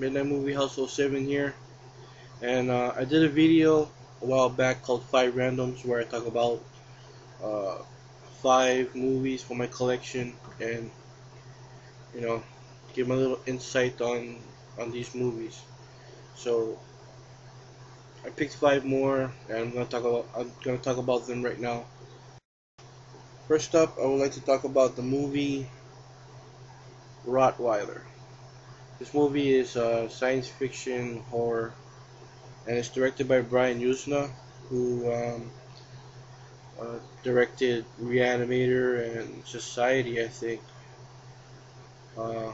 Midnight Movie Household 7 here, and I did a video a while back called 5 Randoms where I talk about uh, 5 movies from my collection and you know give my little insight on these movies. So I picked 5 more, and I'm gonna talk about them right now. First up, I would like to talk about the movie Rottweiler. This movie is science fiction horror, and it's directed by Brian Yuzna, who directed Reanimator and Society, I think. Uh,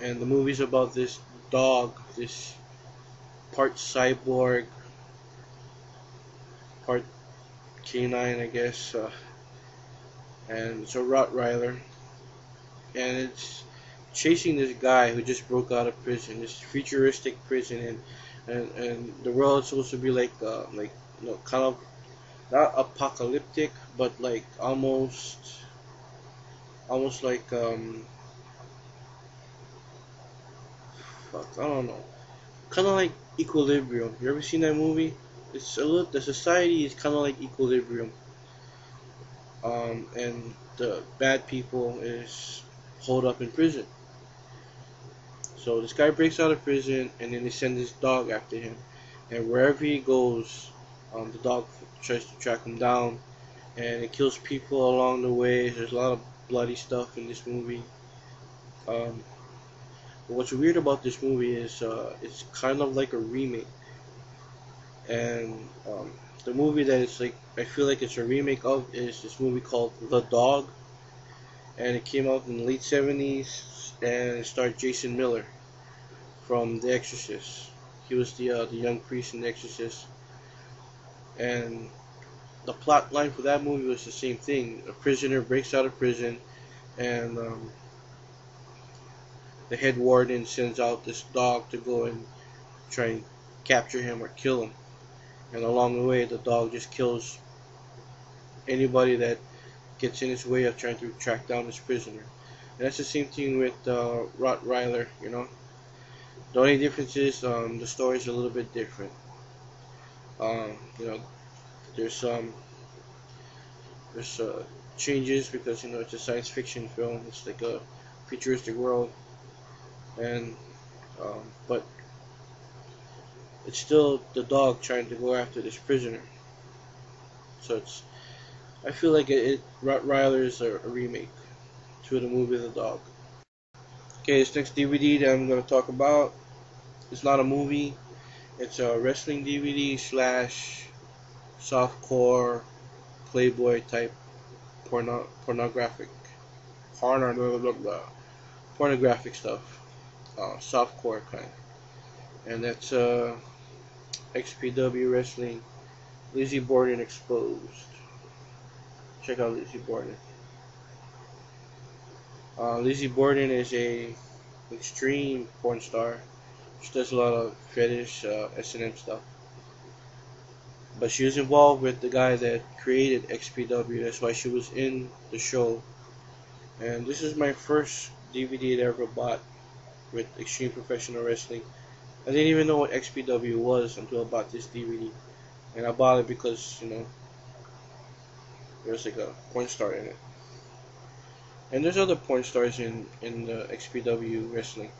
and the movie's about this dog, this part cyborg, part canine, I guess, and it's a Rottweiler, and it's chasing this guy who just broke out of prison, this futuristic prison, and the world is supposed to be like kind of not apocalyptic, but like almost like fuck, I don't know, kind of like Equilibrium. You ever seen that movie? It's a little, the society is kind of like Equilibrium, and the bad people is holed up in prison. So this guy breaks out of prison, and then they send this dog after him, and wherever he goes, the dog tries to track him down, and it kills people along the way. There's a lot of bloody stuff in this movie. Um, but what's weird about this movie is it's kind of like a remake, and the movie that it's like I feel like it's a remake of is this movie called The Dog, and it came out in the late 70s, and it starred Jason Miller from The Exorcist. He was the young priest in The Exorcist, and the plot line for that movie was the same thing. A prisoner breaks out of prison, and the head warden sends out this dog to go and try and capture him or kill him. And along the way, the dog just kills anybody that gets in his way of trying to track down this prisoner. And that's the same thing with Rottweiler, you know. The only difference is the story's a little bit different. You know, there's changes because it's a science fiction film. It's like a futuristic world, and but it's still the dog trying to go after this prisoner. So I feel like Rottweiler is a remake to the movie The Dog. Okay, this next DVD that I'm gonna talk about is not a movie. It's a wrestling DVD slash softcore Playboy type pornographic pornographic stuff, softcore kind, and that's XPW Wrestling, Lizzie Borden Exposed. Check out Lizzie Borden. Lizzie Borden is a extreme porn star. She does a lot of fetish S&M stuff. But she was involved with the guy that created XPW. That's why she was in the show. And this is my first DVD that I ever bought with Extreme Professional Wrestling. I didn't even know what XPW was until I bought this DVD. And I bought it because, there's like a porn star in it. And there's other porn stars in the XPW Wrestling.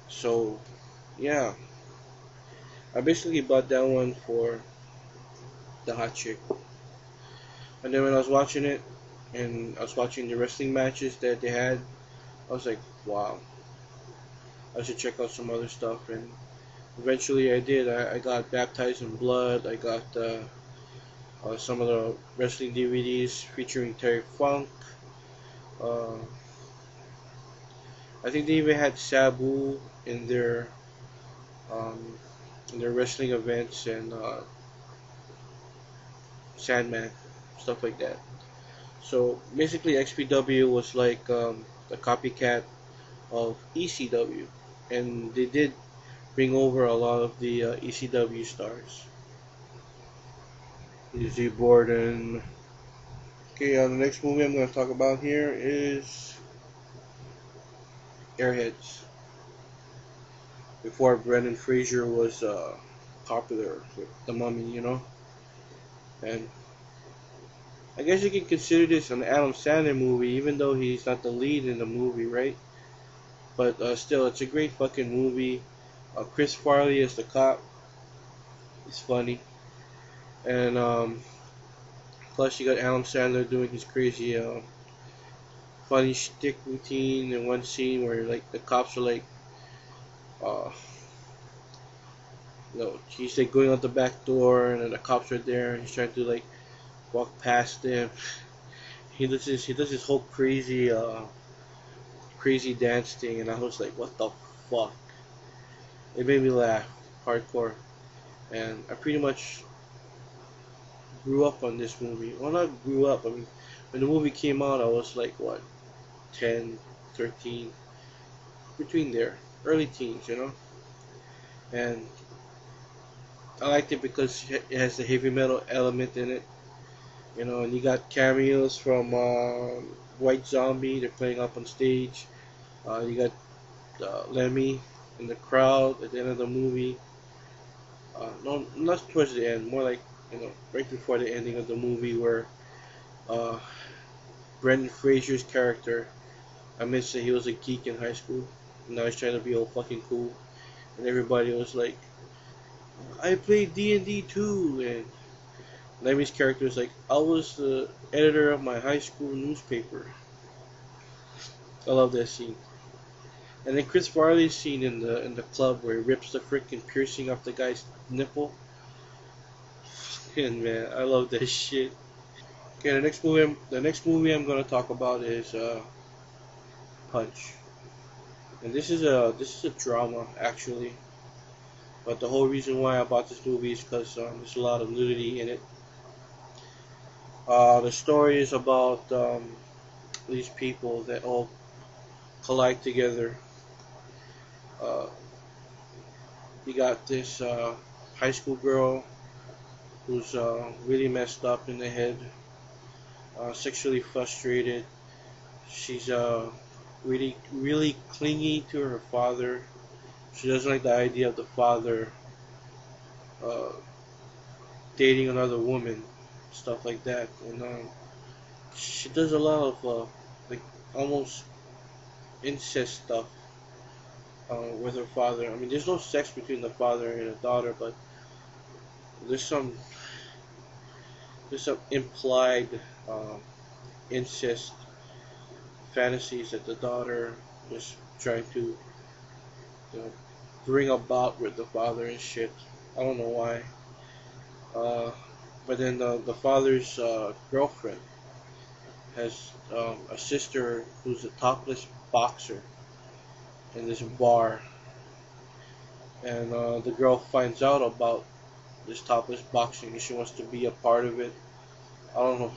So, yeah. I basically bought that one for the hot chick. And then when I was watching it, and I was watching the wrestling matches that they had, I was like, wow, I should check out some other stuff. And eventually I did. I got Baptized in Blood. I got some of the wrestling DVDs featuring Terry Funk. I think they even had Sabu in their wrestling events, and Sandman, stuff like that. So basically, XPW was like a copycat of ECW, and they did bring over a lot of the ECW stars. Lizzie Borden. Okay, the next movie I'm going to talk about here is Airheads. before Brendan Fraser was popular with The Mummy, and I guess you can consider this an Adam Sandler movie, even though he's not the lead in the movie, right? But still, it's a great fucking movie. Chris Farley as the cop. It's funny, and plus you got Adam Sandler doing his crazy, funny shtick routine in one scene where like the cops are like, uh, he's like going out the back door, and then the cops are there, and he's trying to like walk past them. He does this whole crazy dance thing, and I was like, what the fuck? It made me laugh hardcore, and I pretty much grew up on this movie. Well, not grew up. I mean, when the movie came out, I was like what, 10, 13, between there, early teens. And I liked it because it has the heavy metal element in it. And you got cameos from White Zombie. They're playing up on stage. You got Lemmy in the crowd at the end of the movie. No, not towards the end. More like right before the ending of the movie, where uh, Brendan Fraser's character admits that he was a geek in high school. And now he's trying to be all fucking cool, and everybody was like, "I played D&D too," and Lemmy's character was like, "I was the editor of my high school newspaper." I love that scene. And then Chris Farley's scene in the club where he rips the freaking piercing off the guy's nipple. And man, I love that shit. Okay, the next movie I'm gonna talk about is Punch. And this is a drama actually. But the whole reason why I bought this movie is because there's a lot of nudity in it. The story is about these people that all collide together. Uh, you got this high school girl who's really messed up in the head, sexually frustrated. She's really, really clingy to her father. She doesn't like the idea of the father uh, dating another woman, stuff like that. And she does a lot of like almost incest stuff with her father. I mean, there's no sex between the father and the daughter, but there's some implied uh, incest fantasies that the daughter is trying to you know, bring about with the father and shit. I don't know why. Uh, but then the father's girlfriend has a sister who's a topless boxer in this bar, and the girl finds out about this topless boxing and she wants to be a part of it. I don't know.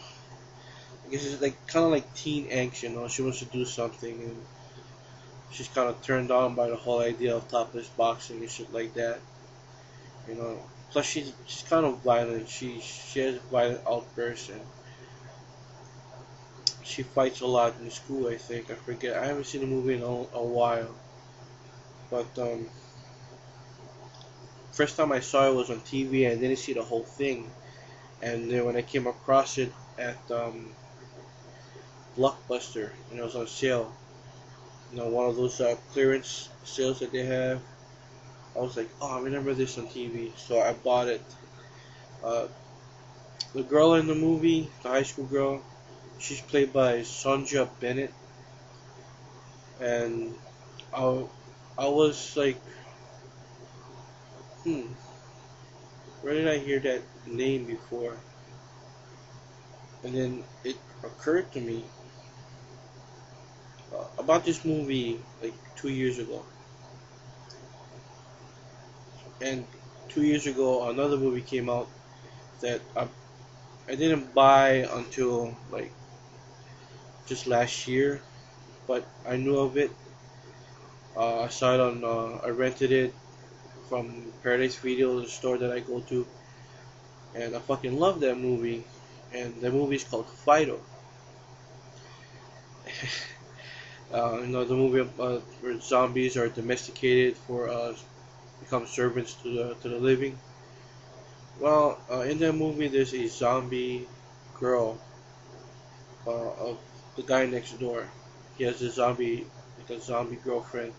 I guess it's like kind of like teen angst. She wants to do something, and she's kind of turned on by the whole idea of topless boxing and shit like that. You know. Plus, she's kind of violent. She has violent outbursts, and she fights a lot in school. I think I forget. I haven't seen the movie in a while, but first time I saw it was on TV. I didn't see the whole thing, and then when I came across it at Blockbuster, it was on sale. One of those clearance sales that they have. I was like, oh, I remember this on TV, so I bought it. Uh, the girl in the movie, the high school girl, she's played by Sonja Bennett, and I was like, where did I hear that name before? And then it occurred to me about this movie like 2 years ago. And 2 years ago, another movie came out that I didn't buy until like just last year, but I knew of it. I saw it on, I rented it from Paradise Video, the store that I go to, and I fucking love that movie. And the movie is called Fido. The movie where zombies are domesticated for become servants to the living. Well, in that movie, there's a zombie girl of the guy next door. He has a zombie, like a zombie girlfriend,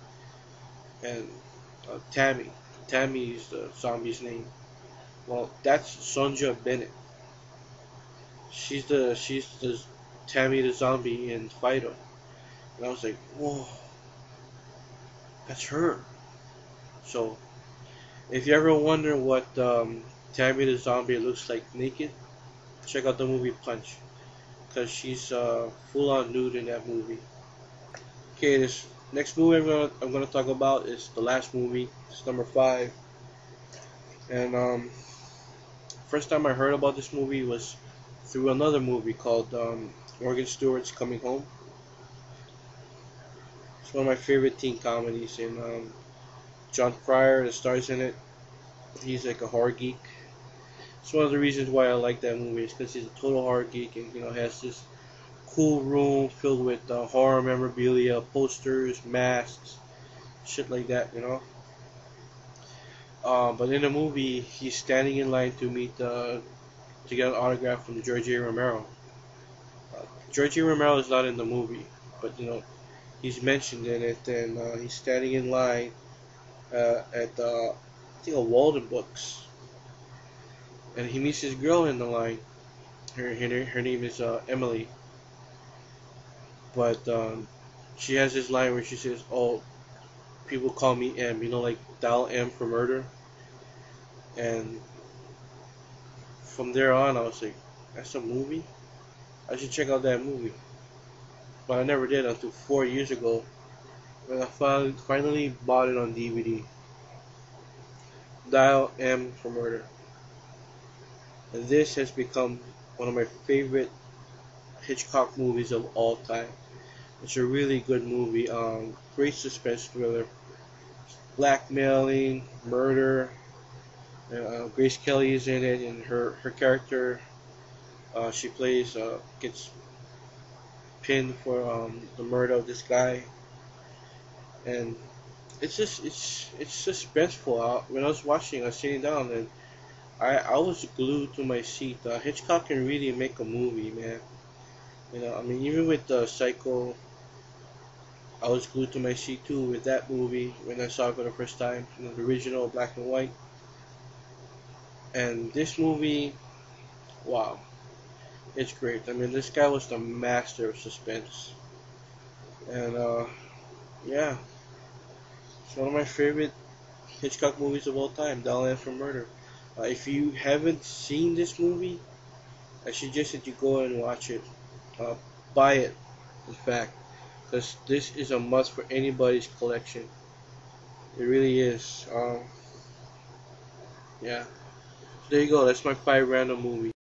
and Tammy. Tammy is the zombie's name. Well, that's Sonja Bennett. She's the Tammy the zombie in Fido. And I was like, whoa, that's her. So if you ever wonder what Tammy the zombie looks like naked, check out the movie Punch, because she's full on nude in that movie. Okay, this next movie I'm gonna talk about is the last movie. It's number 5, and first time I heard about this movie was through another movie called Morgan Stewart's Coming Home. It's one of my favorite teen comedies, and John Cryer that stars in it. He's like a horror geek. It's one of the reasons why I like that movie is because he's a total horror geek, and has this cool room filled with horror memorabilia, posters, masks, shit like that, But in the movie, he's standing in line to meet to get an autograph from George A. Romero. George A. Romero is not in the movie, but he's mentioned in it, and he's standing in line at I think a Walden Books, and he meets this girl in the line. Her name is Emily, but she has this line where she says, "Oh, people call me M," like dial M for murder. And from there on, I was like, "That's a movie. I should check out that movie." But I never did until 4 years ago when I finally bought it on DVD. Dial M for Murder. And this has become one of my favorite Hitchcock movies of all time. It's a really good movie. Great suspense thriller, blackmailing, murder. Grace Kelly is in it, and her character she plays gets pinned for the murder of this guy, and it's suspenseful. When I was watching, I was sitting down, and I was glued to my seat. Hitchcock can really make a movie, man. I mean, even with Psycho, I was glued to my seat too with that movie when I saw it for the first time, the original black and white. And this movie, wow, it's great. I mean, this guy was the master of suspense, and yeah, it's one of my favorite Hitchcock movies of all time, Dial M for Murder. If you haven't seen this movie, I suggest that you go and watch it. Buy it, in fact, because this is a must for anybody's collection. It really is. Yeah. There you go. That's my 5 random movies.